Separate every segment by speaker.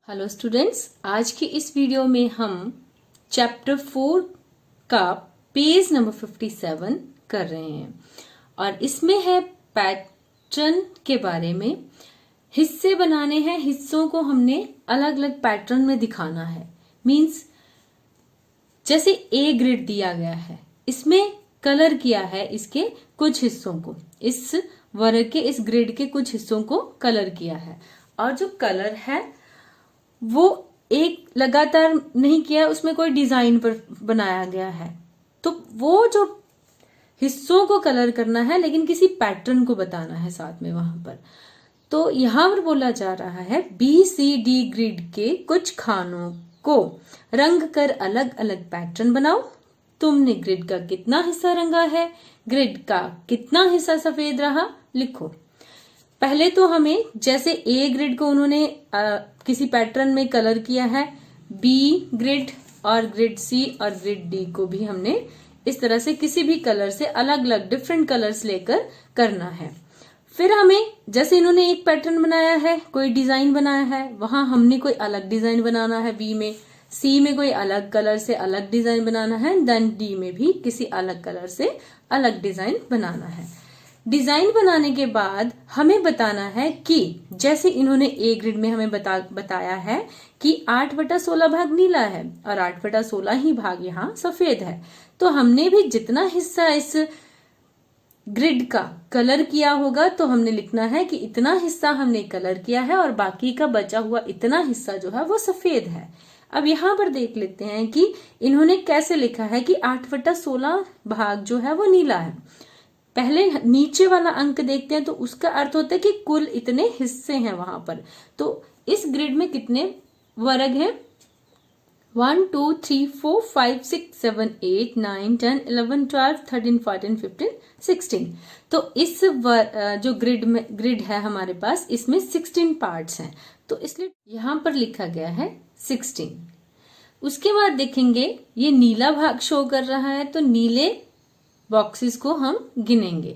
Speaker 1: Hello students, आज की इस वीडियो में हम चैप्टर 4 का पेज नंबर 57 कर रहे हैं और इसमें है पैटर्न के बारे में। हिस्से बनाने हैं, हिस्सों को हमने अलग अलग पैटर्न में दिखाना है। मींस जैसे ए ग्रिड दिया गया है, इसमें कलर किया है इसके कुछ हिस्सों को, इस वर्ग के इस ग्रिड के कुछ हिस्सों को कलर किया है और जो कलर है वो एक लगातार नहीं किया है, उसमें कोई डिजाइन पर बनाया गया है। तो वो जो हिस्सों को कलर करना है लेकिन किसी पैटर्न को बताना है साथ में वहां पर। तो यहां पर बोला जा रहा है BCD ग्रिड के कुछ खानों को रंग कर अलग अलग पैटर्न बनाओ। तुमने ग्रिड का कितना हिस्सा रंगा है, ग्रिड का कितना हिस्सा सफेद रहा, लिखो। पहले तो हमें जैसे ए ग्रिड को उन्होंने किसी पैटर्न में कलर किया है, बी ग्रिड और ग्रिड सी और ग्रिड डी को भी हमने इस तरह से किसी भी कलर से अलग अलग डिफरेंट कलर्स लेकर करना है। फिर हमें जैसे इन्होंने एक पैटर्न बनाया है, कोई डिजाइन बनाया है, वहां हमने कोई अलग डिजाइन बनाना है बी में, सी में कोई अलग कलर से अलग डिजाइन बनाना है, देन डी में भी किसी अलग कलर से अलग डिजाइन बनाना है। डिजाइन बनाने के बाद हमें बताना है कि जैसे इन्होंने ए ग्रिड में हमें बताया है कि 8/16 भाग नीला है और 8/16 ही भाग यहाँ सफेद है। तो हमने भी जितना हिस्सा इस ग्रिड का कलर किया होगा तो हमने लिखना है कि इतना हिस्सा हमने कलर किया है और बाकी का बचा हुआ इतना हिस्सा जो है वो सफेद है। अब यहाँ पर देख लेते हैं कि इन्होंने कैसे लिखा है कि 8/16 भाग जो है वो नीला है। पहले नीचे वाला अंक देखते हैं तो उसका अर्थ होता है कि कुल इतने हिस्से हैं वहां पर। तो इस ग्रिड में कितने वर्ग हैं? 1 2 3 4 5 6 7 8 9 10 11 12 13 14 15 16। तो इस जो ग्रिड है हमारे पास, इसमें 16 पार्ट्स हैं, तो इसलिए यहां पर लिखा गया है 16। उसके बाद देखेंगे ये नीला भाग शो कर रहा है, तो नीले बॉक्सेस को हम गिनेंगे।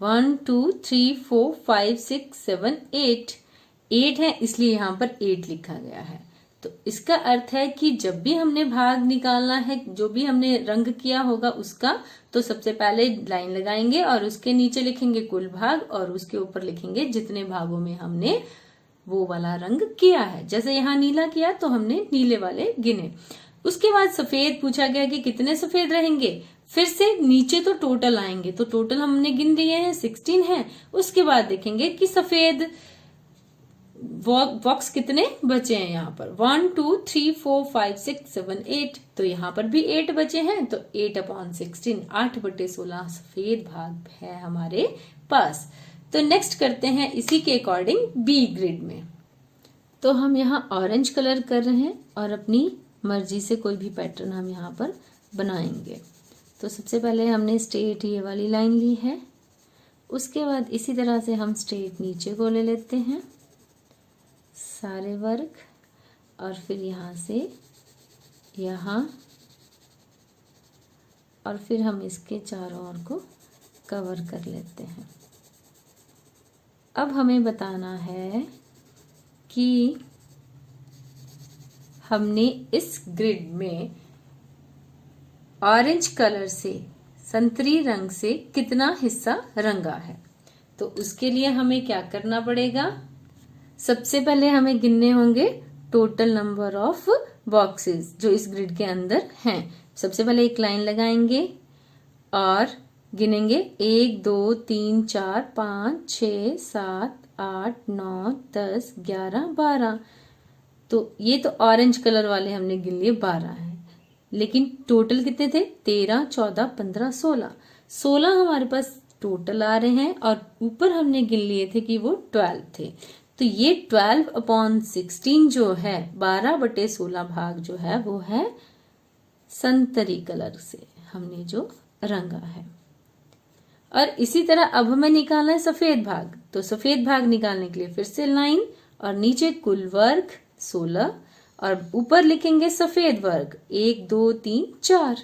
Speaker 1: 1 2 3 4 5 6 7 8 है, इसलिए यहाँ पर 8 लिखा गया है। तो इसका अर्थ है कि जब भी हमने भाग निकालना है, जो भी हमने रंग किया होगा उसका, तो सबसे पहले लाइन लगाएंगे और उसके नीचे लिखेंगे कुल भाग और उसके ऊपर लिखेंगे जितने भागों में हमने वो वाला रंग किया है। जैसे यहाँ नीला किया तो हमने नीले वाले गिने। उसके बाद सफेद पूछा गया कि कितने सफेद रहेंगे। फिर से नीचे तो टोटल आएंगे, तो टोटल हमने गिन लिए हैं 16 है। उसके बाद देखेंगे कि सफेद बॉक्स कितने बचे हैं यहाँ पर। 1 2 3 4 5 6 7 8, तो यहाँ पर भी 8 बचे हैं। तो 8/16 8/16 सफेद भाग है हमारे पास। तो नेक्स्ट करते हैं इसी के अकॉर्डिंग बी ग्रिड में। तो हम यहाँ ऑरेंज कलर कर रहे हैं और अपनी मर्जी से कोई भी पैटर्न हम यहाँ पर बनाएंगे। तो सबसे पहले हमने स्ट्रेट ये वाली लाइन ली है, उसके बाद इसी तरह से हम स्ट्रेट नीचे को ले लेते हैं सारे वर्ग, और फिर यहाँ से यहाँ, और फिर हम इसके चारों ओर को कवर कर लेते हैं। अब हमें बताना है कि हमने इस ग्रिड में ऑरेंज कलर से, संतरी रंग से कितना हिस्सा रंगा है। तो उसके लिए हमें क्या करना पड़ेगा? सबसे पहले हमें गिनने होंगे टोटल नंबर ऑफ बॉक्सेस जो इस ग्रिड के अंदर हैं। सबसे पहले एक लाइन लगाएंगे और गिनेंगे 1 2 3 4 5 6 7 8 9 10 11 12। तो ये तो ऑरेंज कलर वाले हमने गिन लिए 12 है, लेकिन टोटल कितने थे? 13 14 15 16। 16 हमारे पास टोटल आ रहे हैं और ऊपर हमने गिन लिए थे कि वो 12 थे। तो ये 12/16 जो है, 12/16 भाग जो है वो है संतरी कलर से हमने जो रंगा है। और इसी तरह अब हमें निकालना है सफेद भाग। तो सफेद भाग निकालने के लिए फिर से लाइन और नीचे कुल वर्ग 16 और ऊपर लिखेंगे सफेद वर्ग 1 2 3 4।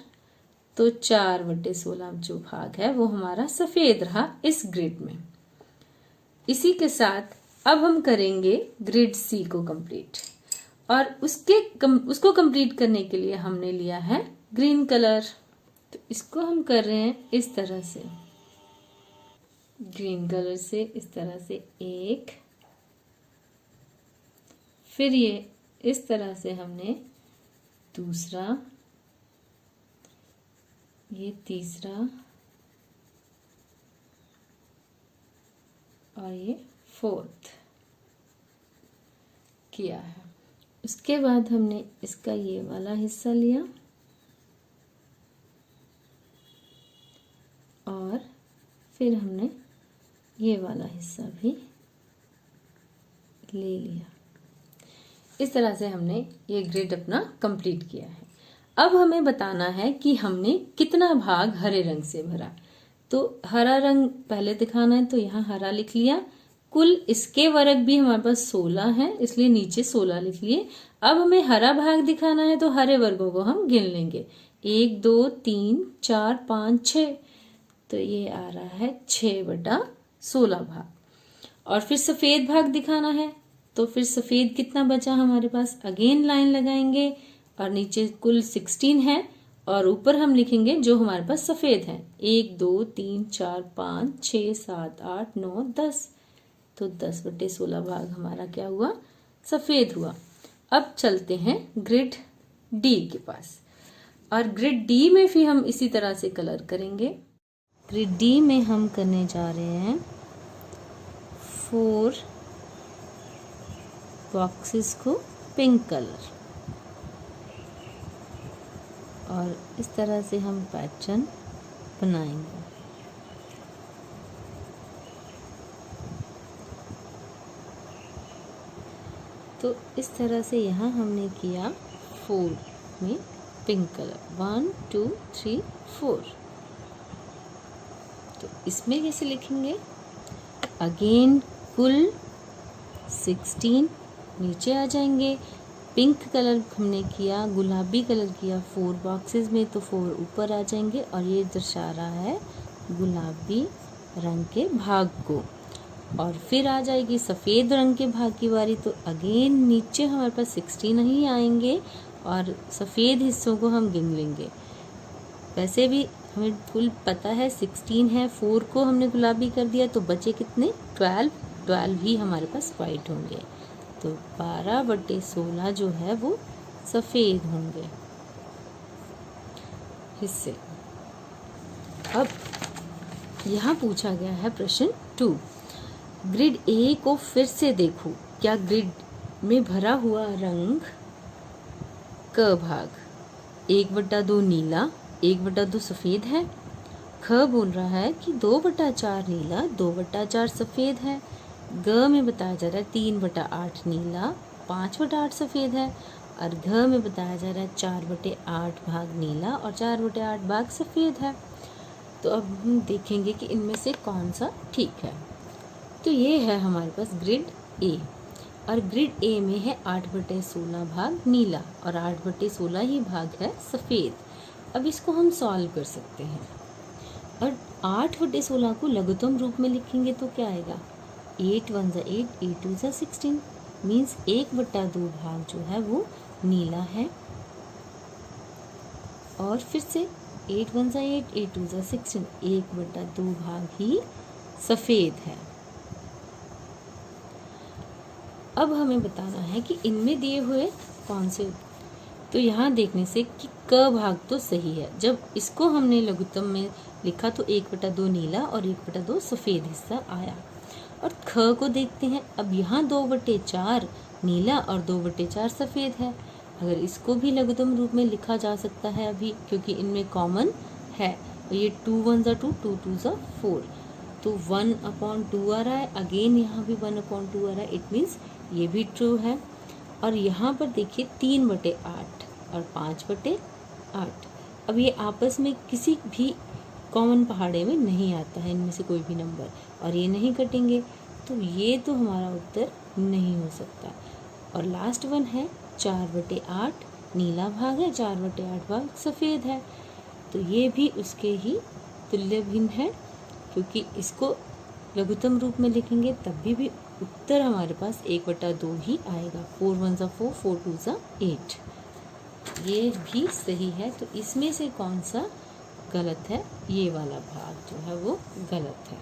Speaker 1: तो 4/16 जो भाग है वो हमारा सफेद रहा इस ग्रिड में। इसी के साथ अब हम करेंगे ग्रिड सी को कंप्लीट। और उसको कंप्लीट करने के लिए हमने लिया है ग्रीन कलर। तो इसको हम कर रहे हैं इस तरह से, ग्रीन कलर से इस तरह से एक, फिर ये इस तरह से हमने दूसरा, ये तीसरा और ये फोर्थ किया है। उसके बाद हमने इसका ये वाला हिस्सा लिया और फिर हमने ये वाला हिस्सा भी ले लिया। इस तरह से हमने ये ग्रिड अपना कंप्लीट किया है। अब हमें बताना है कि हमने कितना भाग हरे रंग से भरा। तो हरा रंग पहले दिखाना है, तो यहाँ हरा लिख लिया। कुल इसके वर्ग भी हमारे पास 16 है, इसलिए नीचे 16 लिख लिए। अब हमें हरा भाग दिखाना है, तो हरे वर्गों को हम गिन लेंगे, 1 2 3 4 5 6। तो ये आ रहा है 6/16 भाग। और फिर सफेद भाग दिखाना है, तो फिर सफेद कितना बचा हमारे पास, अगेन लाइन लगाएंगे और नीचे कुल 16 है और ऊपर हम लिखेंगे जो हमारे पास सफेद है, 1 2 3 4 5 6 7 8 9 10। तो 10/16 भाग हमारा क्या हुआ, सफेद हुआ। अब चलते हैं ग्रिड डी के पास, और ग्रिड डी में फिर हम इसी तरह से कलर करेंगे। ग्रिड डी में हम करने जा रहे हैं 4 बॉक्सेस को पिंक कलर, और इस तरह से हम पैटर्न बनाएंगे। तो इस तरह से यहाँ हमने किया 4 में पिंक कलर, 1 2 3 4। तो इसमें कैसे लिखेंगे, अगेन कुल 16 नीचे आ जाएंगे। पिंक कलर हमने किया, गुलाबी कलर किया 4 बॉक्सेस में, तो 4 ऊपर आ जाएंगे और ये दर्शा रहा है गुलाबी रंग के भाग को। और फिर आ जाएगी सफ़ेद रंग के भाग की बारी, तो अगेन नीचे हमारे पास 16 नहीं आएंगे और सफ़ेद हिस्सों को हम गिन लेंगे। वैसे भी हमें कुल पता है 16 है, 4 को हमने गुलाबी कर दिया, तो बचे कितने, 12 ही हमारे पास वाइट होंगे। तो 12/16 जो है वो सफ़ेद होंगे हिस्से। अब यहाँ पूछा गया है प्रश्न 2, ग्रिड ए को फिर से देखो, क्या ग्रिड में भरा हुआ रंग क भाग 1/2 नीला 1/2 सफ़ेद है। ख बोल रहा है कि 2/4 नीला 2/4 सफ़ेद है। ग में बताया जा रहा है 3/8 नीला 5/8 सफ़ेद है। और घ में बताया जा रहा है 4/8 भाग नीला और 4/8 भाग सफ़ेद है। तो अब हम देखेंगे कि इनमें से कौन सा ठीक है। तो ये है हमारे पास ग्रिड ए, और ग्रिड ए में है 8/16 भाग नीला और 8/16 ही भाग है सफ़ेद। अब इसको हम सॉल्व कर सकते हैं, और 8/16 को लघुत्तम रूप में लिखेंगे तो क्या आएगा, 8 1 8 8 2 16, मीन्स 1/2 भाग जो है वो नीला है, और फिर से 8 1 8 8 2 16, 1/2 भाग ही सफ़ेद है। अब हमें बताना है कि इनमें दिए हुए कौन से, तो यहाँ देखने से कि क भाग तो सही है, जब इसको हमने लघुत्तम में लिखा तो 1/2 नीला और 1/2 सफ़ेद हिस्सा आया। और ख को देखते हैं, अब यहाँ 2/4 नीला और 2/4 सफ़ेद है। अगर इसको भी लघुत्तम रूप में लिखा जा सकता है अभी, क्योंकि इनमें कॉमन है। और ये 2 1 2 2 2 4, तो 1/2 आ रहा है। अगेन यहाँ भी 1/2 आ रहा है, इट मीन्स ये भी ट्रू है। और यहाँ पर देखिए 3/8 और 5/8। अब ये आपस में किसी भी कॉमन पहाड़े में नहीं आता है, इनमें से कोई भी नंबर, और ये नहीं कटेंगे, तो ये तो हमारा उत्तर नहीं हो सकता। और लास्ट वन है 4/8 नीला भाग है, 4/8 भाग सफ़ेद है, तो ये भी उसके ही तुल्य भिन्न है, क्योंकि इसको लघुत्तम रूप में लिखेंगे तब भी उत्तर हमारे पास 1/2 ही आएगा। 4 1 ज़ा 4, 4 2 ज़ा 8, ये भी सही है। तो इसमें से कौन सा गलत है? ये वाला भाग जो है वो गलत है।